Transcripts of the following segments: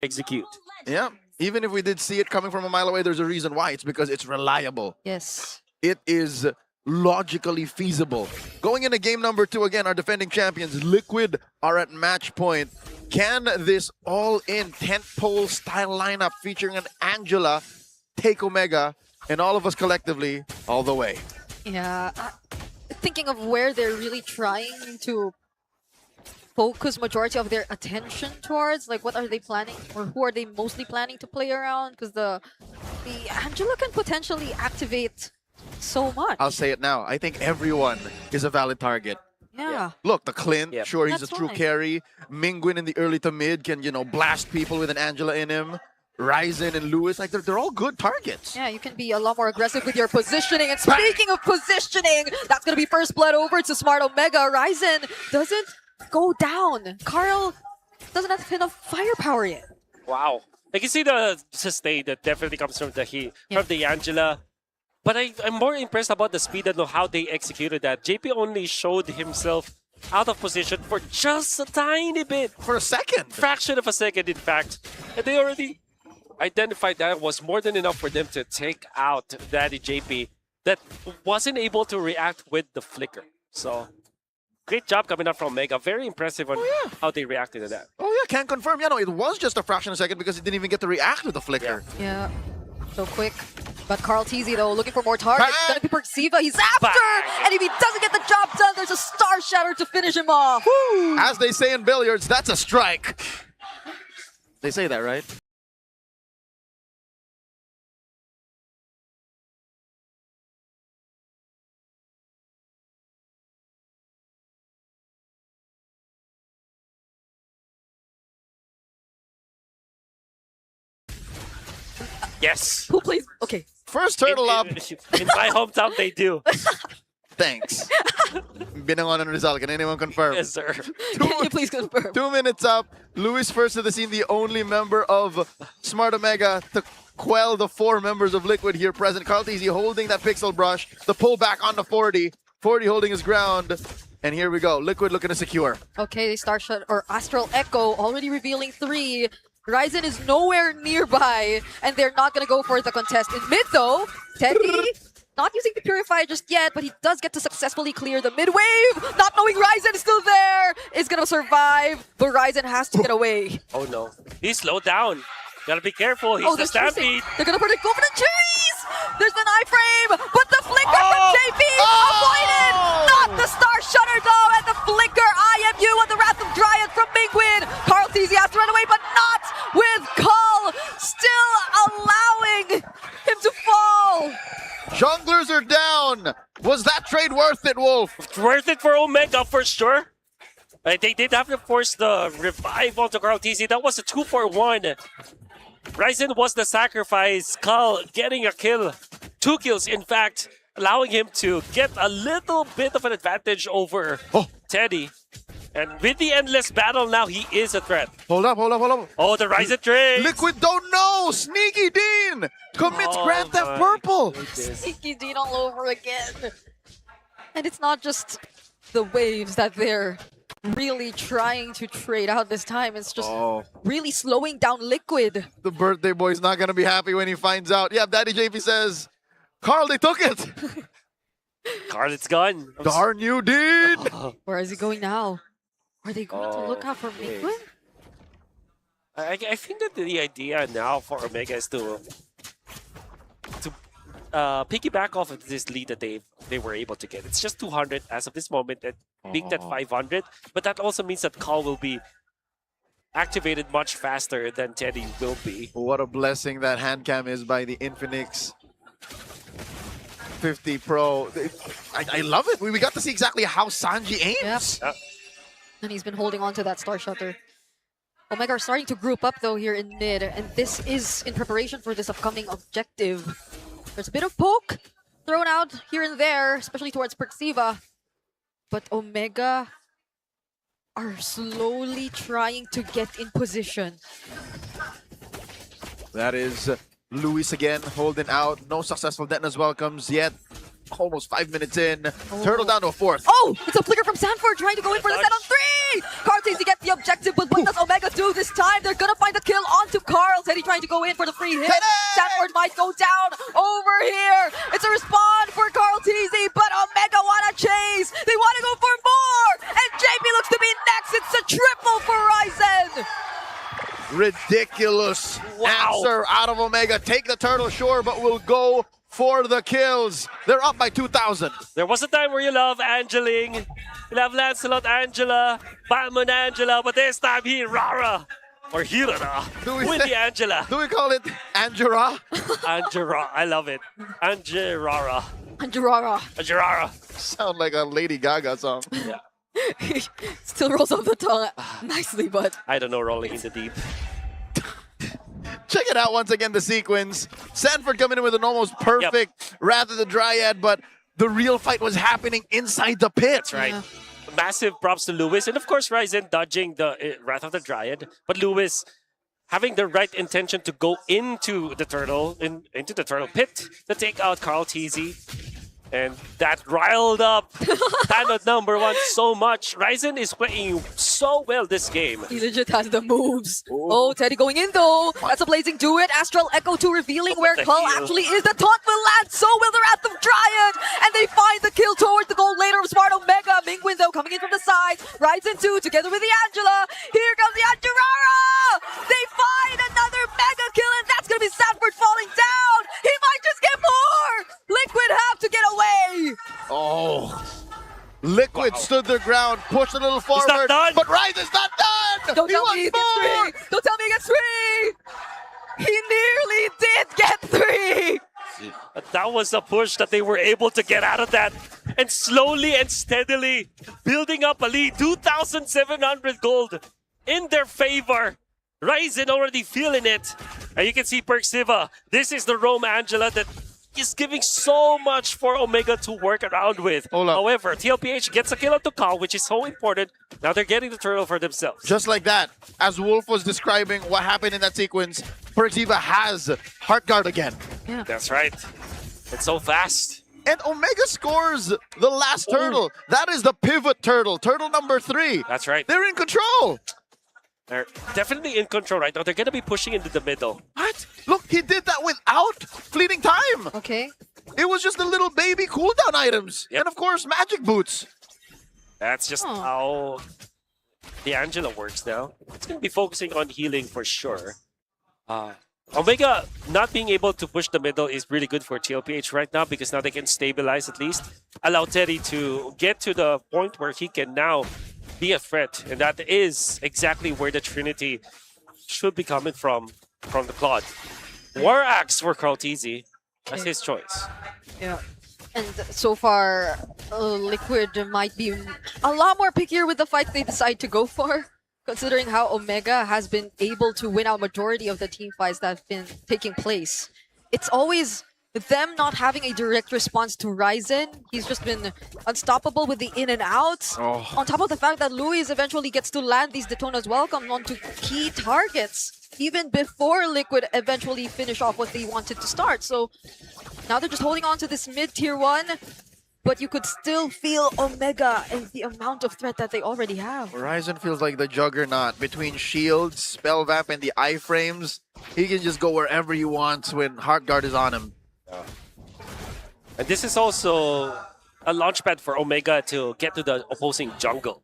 execute. Yeah. Even if we did see it coming from a mile away, there's a reason why. It's because it's reliable. Yes. It is logically feasible. Going into game number 2 again, our defending champions, Liquid, are at match point. Can this all-in tentpole style lineup featuring an Angela take Omega and all of us collectively all the way? Yeah. Thinking of where they're really trying to focus majority of their attention towards, like what are they planning or who are they mostly planning to play around? Because the Angela can potentially activate so much. I'll say it now. I think everyone is a valid target. Yeah. Look, the Clint, Yep. sure, he's That's a true fine. carry. Mingwin in the early to mid can, blast people with an Angela in him. Ryzen and Lewis, like they're all good targets. Yeah, you can be a lot more aggressive with your positioning. And speaking of positioning, that's going to be first blood over to Smart Omega. Ryzen doesn't go down. Carl doesn't have enough firepower yet. Wow. I can see the sustain that definitely comes from the heat, Yeah. from the Angela. But I'm more impressed about the speed and how they executed that. JP only showed himself out of position for just a tiny bit. For a second. Fraction of a second, in fact. And they already identified that was more than enough for them to take out Daddy JP that wasn't able to react with the flicker. So, great job coming up from Mega. Very impressive on how they reacted to that. Oh yeah, can't confirm. Yeah, no, it was just a fraction of a second because it didn't even get to react with the flicker. Yeah, so quick. But Carl TZ, though, looking for more targets. Bang! Gonna be Perxiva. He's after! And if he doesn't get the job done, there's a Star Shatter to finish him off. As they say in billiards, that's a strike. They say that, right? Yes! Who plays? Okay. First turtle up. In my hometown, they do. Thanks. Binangon and Rizal. Can anyone confirm? Yes, sir. Can you please confirm? 2 minutes up. Luis first to the scene, the only member of Smart Omega to quell the 4 members of Liquid here present. Carl TZ holding that pixel brush. The pullback on the 40. 40 holding his ground. And here we go. Liquid looking to secure. Okay, Star Shatter or Astral Echo already revealing 3. Ryzen is nowhere nearby, and they're not gonna go for the contest. In mid though, Teddy not using the Purify just yet, but he does get to successfully clear the mid wave. Not knowing Ryzen is still there, is gonna survive, but Ryzen has to get away. Oh no. He's slowed down. Gotta be careful. He's the there's Stampede. They're gonna go for the cherries! There's an iframe, but the flicker from JP avoided! Not the Star Shutter though, and the flicker IMU on the Wrath of Dryad from Mingwin. Carl TZ has to run away, but not with Cull still allowing him to fall. Junglers are down. Was that trade worth it, Wolf? Worth it for Omega for sure. They did have to force the revive onto Carl TZ. That was a 2-for-1. Ryzen was the sacrifice. Cull getting a kill. 2 kills, in fact, allowing him to get a little bit of an advantage over Teddy. And with the endless battle now, he is a threat. Hold up. Oh, the Ryzen trade! Liquid don't know. Sneaky Dean commits Grand Theft Purple. Sneaky Dean all over again. And it's not just the waves that they're really trying to trade out this time. It's just really slowing down Liquid. The birthday boy's not gonna be happy when he finds out. Yeah, Daddy JP says, Carl, they took it. Carl, it's gone. Darn you, Dean. Where is he going now? Are they going to look out for Mingwin? I think that the idea now for Omega is to piggyback off of this lead that they were able to get. It's just 200 as of this moment, and being that 500. But that also means that Cull will be activated much faster than Teddy will be. What a blessing that hand cam is by the Infinix 50 Pro. I love it. We got to see exactly how Sanji aims. Yep. And he's been holding on to that Star Shutter. Omega are starting to group up though here in mid, and this is in preparation for this upcoming objective. There's a bit of poke thrown out here and there, especially towards Perxiva. But Omega are slowly trying to get in position. That is Luis again holding out. No successful Detona's welcomes yet. Almost 5 minutes in. Turtle down to a 4th. Oh, it's a flicker from Sanford trying to go in for the set on 3! Carl TZ gets the objective, but what does Omega do this time? They're gonna find the kill onto Carl. Teddy trying to go in for the free hit. Teddy! Sanford might go down over here. It's a respawn for Carl TZ, but Omega wanna chase. They wanna go for more, and JP looks to be next. It's a triple for Ryzen. Ridiculous Wow. answer out of Omega. Take the turtle, sure, but we'll go for the kills. They're up by 2,000. There was a time where you love Angeling, you love Lancelot Angela, Batman Angela, but this time Hirara. Or Hirara. Do we With say- the Angela. Do we call it Angera? Angera. I love it. Angerara. Anjurara Angerara. Sound like a Lady Gaga song. Yeah. Still rolls off the tongue nicely, but I don't know, rolling in the deep. Check it out once again, the sequence. Sanford coming in with an almost perfect Wrath of the Dryad, but the real fight was happening inside the pit. That's right. Yeah. Massive props to Lewis. And of course, Ryzen dodging the Wrath of the Dryad. But Lewis having the right intention to go into the turtle, into the turtle pit to take out Carl TZ. And that riled up Tanod #1 so much. Ryzen is playing so well this game. he legit has the moves. Oh, Teddy going in though. That's a blazing do it. Astral Echo 2 revealing where the Carl heal. actually is. The taunt will land so will the Wrath of Dryad. And they find the kill towards the goal later of Smart Omega. Mingwin though coming in from the side. Ryzen 2 together with the Angela. Here comes the Anjurara. They find another mega kill, and that's going to be Sanford falling down. He might just get more. Liquid have to get away. Oh. Liquid stood their ground, pushed a little forward, not done. but Ryzen's not done! Don't He tell wants me he gets more! 3. Don't tell me he gets 3. He nearly did get 3. But that was a push that they were able to get out of that. And slowly and steadily building up a lead. 2,700 gold in their favor. Ryzen already feeling it. And you can see Perksiva. This is the Rome Angela that is giving so much for Omega to work around with. Hold up. However, TLPH gets a kill on Tukal, which is so important. Now they're getting the turtle for themselves. Just like that, as Wolf was describing what happened in that sequence, Perksiva has Heart Guard again. That's right. It's so fast. And Omega scores the last turtle. That is the pivot turtle, turtle #3. That's right. They're in control. They're definitely in control right now. They're going to be pushing into the middle. What? Look, he did that without fleeting time. Okay. It was just the little baby cooldown items. Yep. And of course, magic boots. That's just Oh. how the Angela works now. It's going to be focusing on healing for sure. Omega not being able to push the middle is really good for TLPH right now because now they can stabilize at least. Allow Teddy to get to the point where he can now be a threat. And that is exactly where the Trinity should be coming from the Claude. War Axe for Carl TZ. That's his choice. Yeah. And so far, Liquid might be a lot more pickier with the fights they decide to go for, considering how Omega has been able to win out majority of the team fights that have been taking place. It's always them not having a direct response to Ryzen. He's just been unstoppable with the in and outs. Oh. On top of the fact that Luis eventually gets to land these Detona's welcome onto key targets, even before Liquid eventually finish off what they wanted to start. So now they're just holding on to this mid-tier 1, but you could still feel Omega and the amount of threat that they already have. Ryzen feels like the juggernaut between shields, spell vamp, and the iframes. He can just go wherever he wants when Heart Guard is on him. And this is also a launchpad for Omega to get to the opposing jungle.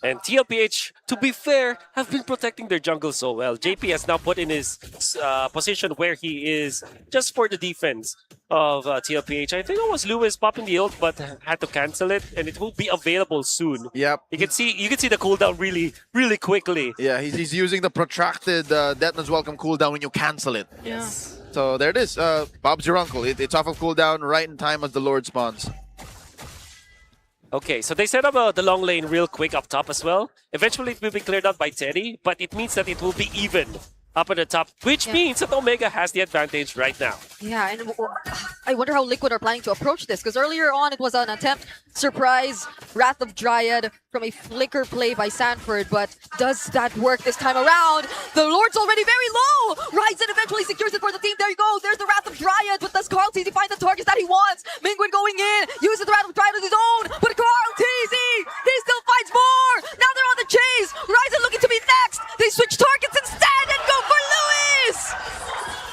And TLPH, to be fair, have been protecting their jungle so well. JP has now put in his position where he is just for the defense of TLPH. I think it was Lewis popping the ult, but had to cancel it, and it will be available soon. Yep. You can see the cooldown really quickly. Yeah, he's using the protracted Detna's Welcome cooldown when you cancel it. Yes. So there it is. Bob's your uncle. It's off of cooldown right in time as the Lord spawns. Okay, so they set up the long lane real quick up top as well. Eventually, it will be cleared out by Teddy, but it means that it will be even up at the top, which means that Omega has the advantage right now. Yeah, and I wonder how Liquid are planning to approach this, because earlier on it was an attempt, surprise, Wrath of Dryad from a flicker play by Sanford, but does that work this time around? The Lord's already very low! Ryzen eventually secures it for the team. There you go, there's the Wrath of Dryad, but does Carl TZ find the targets that he wants? Mingwin going in, uses the Wrath of Dryad as his own, but Carl TZ, he still fights more! Now they're on the chase!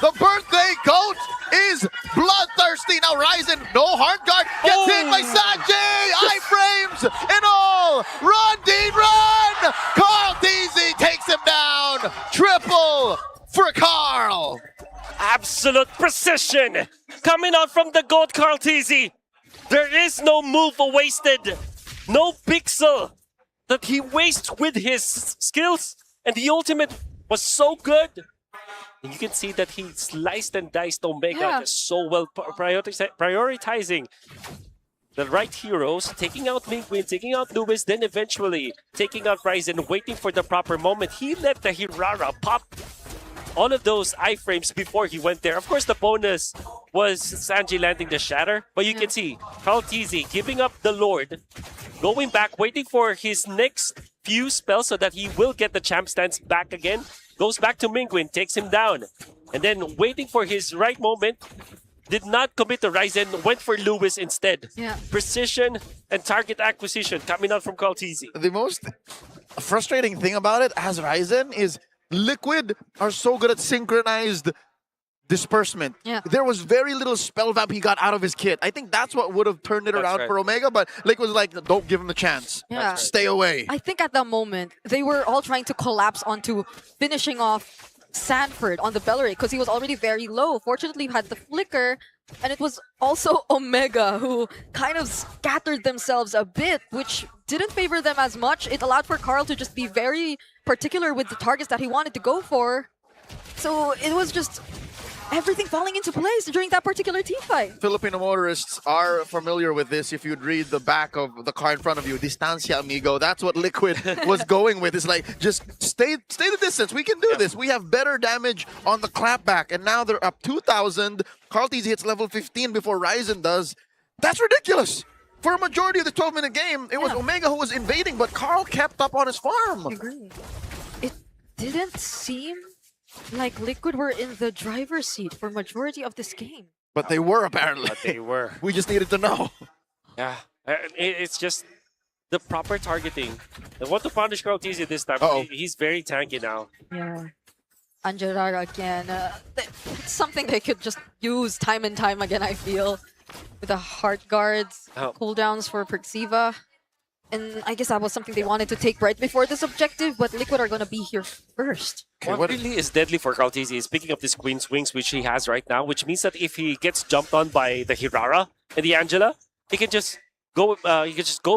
The birthday goat is bloodthirsty. Now Ryzen, no hard guard, gets hit by Sanjay. Iframes and all. Run, Dean, run! Carl Deasy takes him down. Triple for Carl. Absolute precision coming out from the GOAT Carl Tizzy. There is no move wasted, no pixel that he wastes with his skills, and the ultimate was so good. And you can see that he sliced and diced Omega just so well, prioritizing the right heroes, taking out Mingwin, taking out Lewis, then eventually taking out Ryzen, waiting for the proper moment. He let the Hirara pop all of those iframes before he went there. Of course, the bonus was Sanji landing the shatter, but you can see Carl Tizzy giving up the Lord, going back, waiting for his next few spells so that he will get the champ stance back again. Goes back to Mingwin, takes him down, and then waiting for his right moment. Did not commit to Ryzen, went for Lewis instead. Yeah. Precision and target acquisition coming out from Carl Tizzy. The most frustrating thing about it as Ryzen is Liquid are so good at synchronized disbursement. Yeah. There was very little spell vamp he got out of his kit. I think that's what would have turned it around right. for Omega, but Liquid was like, don't give him the chance. Yeah. Stay away. I think at that moment, they were all trying to collapse onto finishing off Sanford on the Bell Rate because he was already very low. Fortunately, he had the flicker, and it was also Omega who kind of scattered themselves a bit, which didn't favor them as much. It allowed for Carl to just be very particular with the targets that he wanted to go for. So it was just everything falling into place during that particular team fight. Filipino motorists are familiar with this. If you'd read the back of the car in front of you, distancia, amigo. That's what Liquid was going with. It's like, just stay the distance. We can do this. We have better damage on the clapback. And now they're up 2,000. Carl Tizzy hits level 15 before Ryzen does. That's ridiculous. For a majority of the 12-minute game, it was Omega who was invading, but Carl kept up on his farm. I agree. It didn't seem like Liquid were in the driver's seat for majority of this game. But they were, apparently. But they were. We just needed to know. Yeah, it's just the proper targeting. I want to punish Carl Tizzy this time. He's very tanky now. Yeah. Anjarara again. It's something they could just use time and time again, I feel. With the heart guards, cooldowns for Perxiva. And I guess that was something they wanted to take right before this objective, but Liquid are going to be here first. Okay, what really is deadly for Carl Tizzy is picking up this Queen's Wings, which he has right now, which means that if he gets jumped on by the Hirara and the Angela, he can just go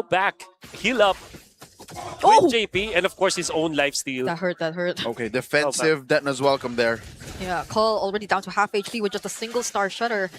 back, heal up, with JP, and of course his own lifesteal. That hurt. Okay, defensive Detna's welcome there. Yeah, Call already down to half HP with just a single star shutter.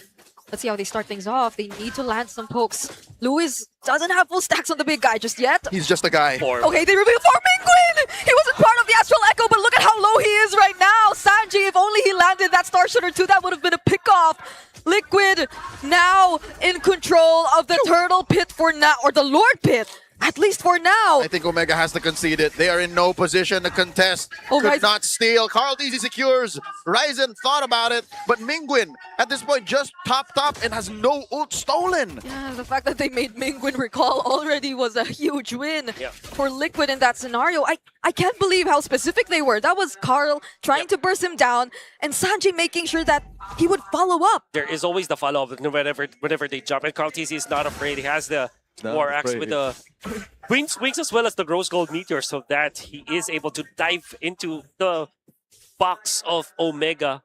Let's see how they start things off. They need to land some pokes. Lewis doesn't have full stacks on the big guy just yet. He's just a guy. Okay, they reveal for Mingwin! He wasn't part of the Astral Echo, but look at how low he is right now. Sanji, if only he landed that Star Shooter too, that would have been a pick-off. Liquid now in control of the Turtle Pit for now, or the Lord Pit. At least for now. I think Omega has to concede it. They are in no position to contest. Could not steal. Carl Tizzy secures. Ryzen thought about it, but Mingwin at this point just topped up and has no ult stolen. Yeah, the fact that they made Mingwin recall already was a huge win for Liquid in that scenario. I can't believe how specific they were. That was Carl trying to burst him down and Sanji making sure that he would follow up. There is always the follow-up whenever they jump, and Carl Tizzy is not afraid. He has the War Axe with the Queen's Wings as well as the Rose Gold Meteor, so that he is able to dive into the box of Omega.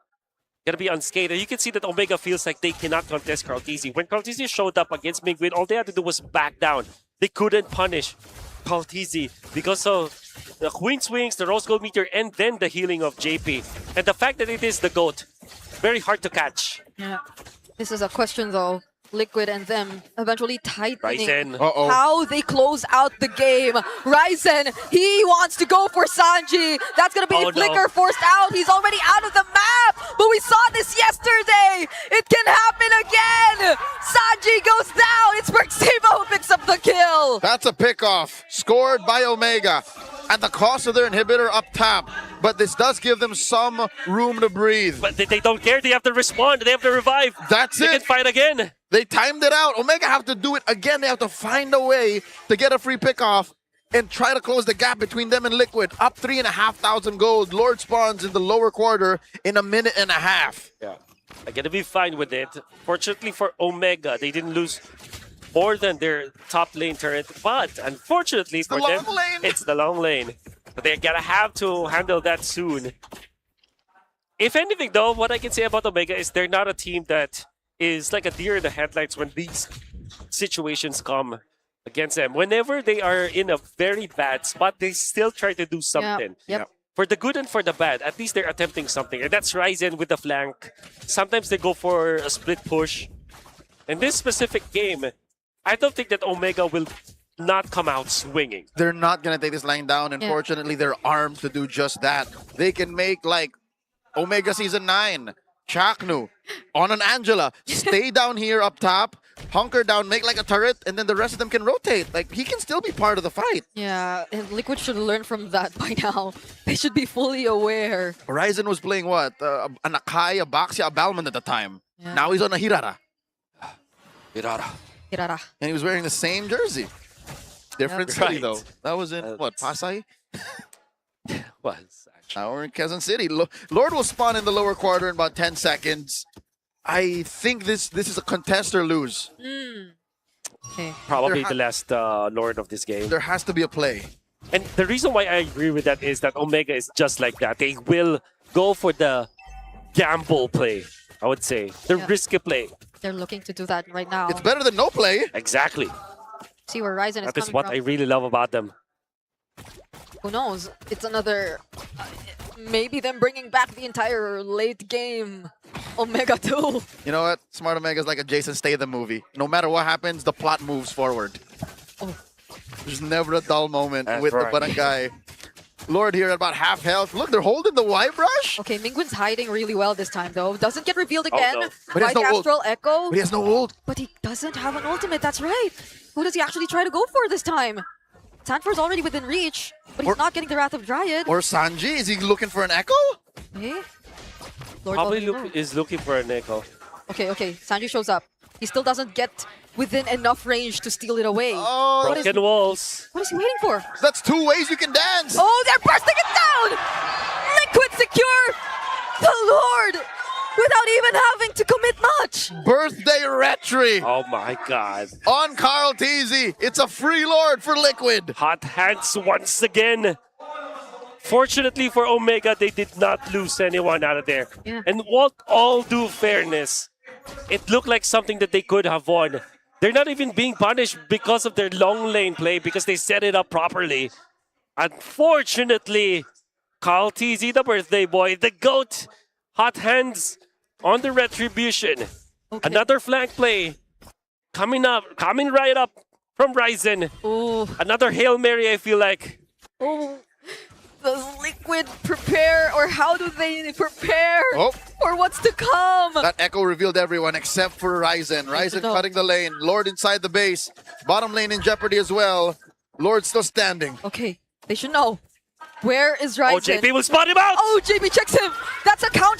Gonna be unscathed. You can see that Omega feels like they cannot contest Carl Tizzy. When Carl Tizzy showed up against Mingwin, all they had to do was back down. They couldn't punish Carl Tizzy because of the Queen's Wings, the Rose Gold Meteor, and then the healing of JP. And the fact that it is the GOAT, very hard to catch. Yeah. This is a question though. Liquid and them eventually tightening Ryzen. how they close out the game. Ryzen, he wants to go for Sanji. That's going to be Flicker forced out. He's already out of the map. But we saw this yesterday. It can happen again. Sanji goes down. It's Perxiva who picks up the kill. That's a pickoff scored by Omega at the cost of their inhibitor up top. But this does give them some room to breathe. But they don't care. They have to respond. They have to revive. That's they it. They can fight again. They timed it out. Omega have to do it again. They have to find a way to get a free pickoff. and try to close the gap between them and Liquid. Up 3,500 gold. Lord spawns in the lower quarter in a minute and a half. Yeah. I'm gonna be fine with it. Fortunately for Omega, they didn't lose more than their top lane turret. But unfortunately for the them, long lane. it's the long lane. But they're gonna have to handle that soon. If anything, though, what I can say about Omega is they're not a team that is like a deer in the headlights when these situations come against them. Whenever they are in a very bad spot, they still try to do something. Yep. For the good and for the bad, at least they're attempting something. And that's Ryzen with the flank. Sometimes they go for a split push. In this specific game, I don't think that Omega will not come out swinging. They're not going to take this line down. And Yeah. fortunately, they're armed to do just that. They can make like Omega Season 9, Chaknu, on an Angela. Stay down here up top, hunker down, make like a turret, and then the rest of them can rotate. Like, he can still be part of the fight. Yeah, and Liquid should learn from that by now. They should be fully aware. Horizon was playing what? An Akai, a Baxia, a Balman at the time. Yeah. Now he's on a Hirara. Hirara. And he was wearing the same jersey. Different Yep. city, Right. though. That was in, what, Pasay? Was actually. Now we're in Quezon City. Lord will spawn in the lower quarter in about 10 seconds. I think this is a contest or lose. Okay. Probably There the last Lord of this game. There has to be a play. And the reason why I agree with that is that Omega is just like that. They will go for the gamble play, I would say. The Yeah. risky play. They're looking to do that right now. It's better than no play. Exactly. See where Ryzen is That is coming what from. I really love about them. Who knows? It's another... maybe them bringing back the entire late game Omega 2. You know what? Smart Omega is like a Jason Statham movie. No matter what happens, the plot moves forward. Oh. There's never a dull moment That's with right. the barangay. Lord here at about half health. Look, they're holding the Y brush. Okay, Mingwen's hiding really well this time though. Doesn't get revealed again no. But he has by the no ult. Astral Echo. But he has no ult. But he doesn't have an ultimate, that's right. Who does he actually try to go for this time? Sanford's already within reach, but he's Or- not getting the Wrath of Dryad. Or Sanji, is he looking for an echo? Okay. Lord Probably Valino. is looking for an echo. Okay. Sanji shows up. He still doesn't get within enough range to steal it away. Oh, What is- Broken walls. What is he waiting for? that's two ways you can dance. Oh, they're bursting it down! Liquid secure the Lord without even having to commit much. Birthday retry Oh my god. on Carl TZ. It's a free Lord for Liquid. Hot hands once again. Fortunately for Omega, they did not lose anyone out of there. Yeah. And with all due fairness, it looked like something that they could have won. They're not even being punished because of their long lane play, because they set it up properly. Unfortunately, Carl TZ, the birthday boy, the GOAT, hot hands on the retribution. Okay. Another flank play coming right up from Ryzen. Oh, Another Hail Mary, I feel like. oh. Does Liquid prepare, or how do they prepare Oh. for what's to come? That echo revealed everyone except for Ryzen. Ryzen No. cutting the lane. Lord inside the base. Bottom lane in jeopardy as well. Lord still standing. Okay, they should know. Where is Ryzen? Oh, JP will spot him out! Oh, JB checks him. That's a counter